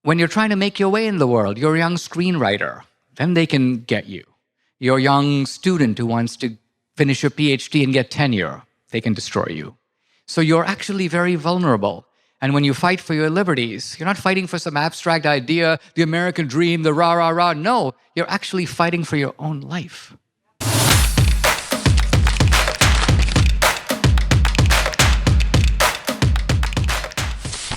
When you're trying to make your way in the world, you're a young screenwriter, then they can get you. You're a young student who wants to finish your PhD and get tenure, they can destroy you. So you're actually very vulnerable. And when you fight for your liberties, you're not fighting for some abstract idea, the American dream, the rah, rah, rah. No, you're actually fighting for your own life.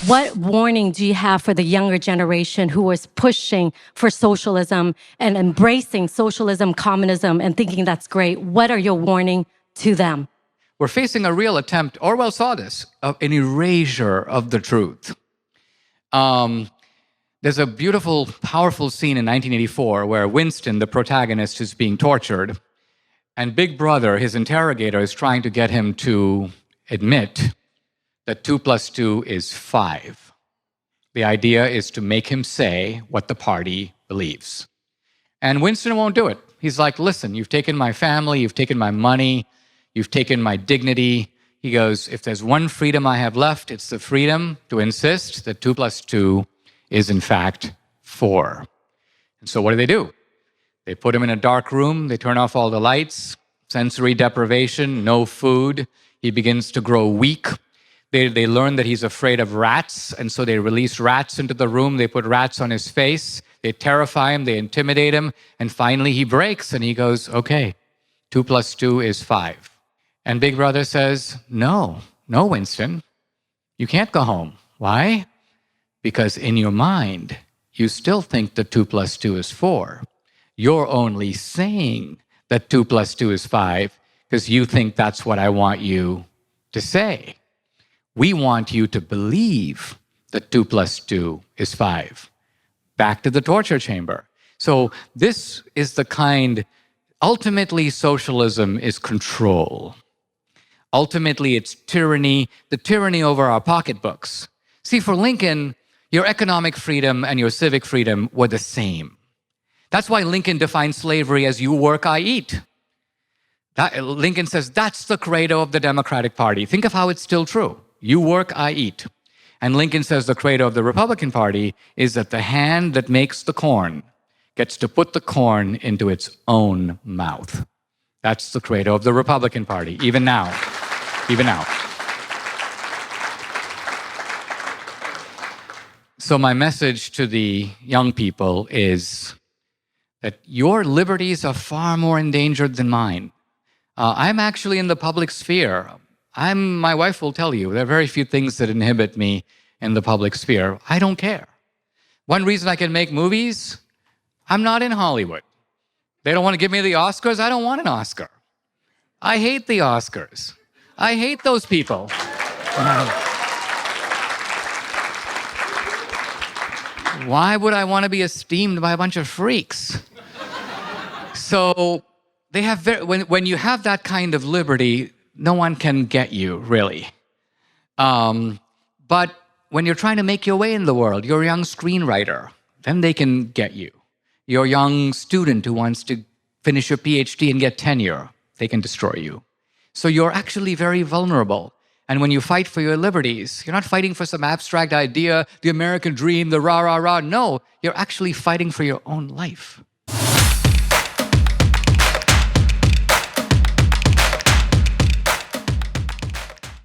What warning do you have for the younger generation who is pushing for socialism and embracing socialism, communism, and thinking that's great? What are your warning to them? We're facing a real attempt, Orwell saw this, of an erasure of the truth. There's a beautiful, powerful scene in 1984 where Winston, the protagonist, is being tortured, and Big Brother, his interrogator, is trying to get him to admit that 2 + 2 is 5. The idea is to make him say what the party believes. And Winston won't do it. He's like, listen, you've taken my family, you've taken my money, you've taken my dignity. He goes, if there's one freedom I have left, it's the freedom to insist that 2 + 2 is in fact 4. And so what do? They put him in a dark room, they turn off all the lights, sensory deprivation, no food. He begins to grow weak. They learn that he's afraid of rats, and so they release rats into the room. They put rats on his face. They terrify him. They intimidate him. And finally, he breaks, and he goes, okay, 2 + 2 is 5. And Big Brother says, no, Winston, you can't go home. Why? Because in your mind, you still think that 2 + 2 is 4. You're only saying that 2 + 2 is 5 because you think that's what I want you to say. We want you to believe that 2 + 2 is 5. Back to the torture chamber. So this is the kind, ultimately socialism is control. Ultimately it's tyranny, the tyranny over our pocketbooks. See, for Lincoln, your economic freedom and your civic freedom were the same. That's why Lincoln defined slavery as you work, I eat. Lincoln says that's the credo of the Democratic Party. Think of how it's still true. You work, I eat. And Lincoln says the credo of the Republican Party is that the hand that makes the corn gets to put the corn into its own mouth. That's the credo of the Republican Party, even now. Even now. So my message to the young people is that your liberties are far more endangered than mine. I'm actually in the public sphere. My wife will tell you, there are very few things that inhibit me in the public sphere. I don't care. One reason I can make movies, I'm not in Hollywood. They don't want to give me the Oscars, I don't want an Oscar. I hate the Oscars. I hate those people. Why would I want to be esteemed by a bunch of freaks? So they have when you have that kind of liberty, no one can get you, really. But when you're trying to make your way in the world, you're a young screenwriter, then they can get you. You're a young student who wants to finish your PhD and get tenure, they can destroy you. So you're actually very vulnerable. And when you fight for your liberties, you're not fighting for some abstract idea, the American dream, the rah, rah, rah. No, you're actually fighting for your own life.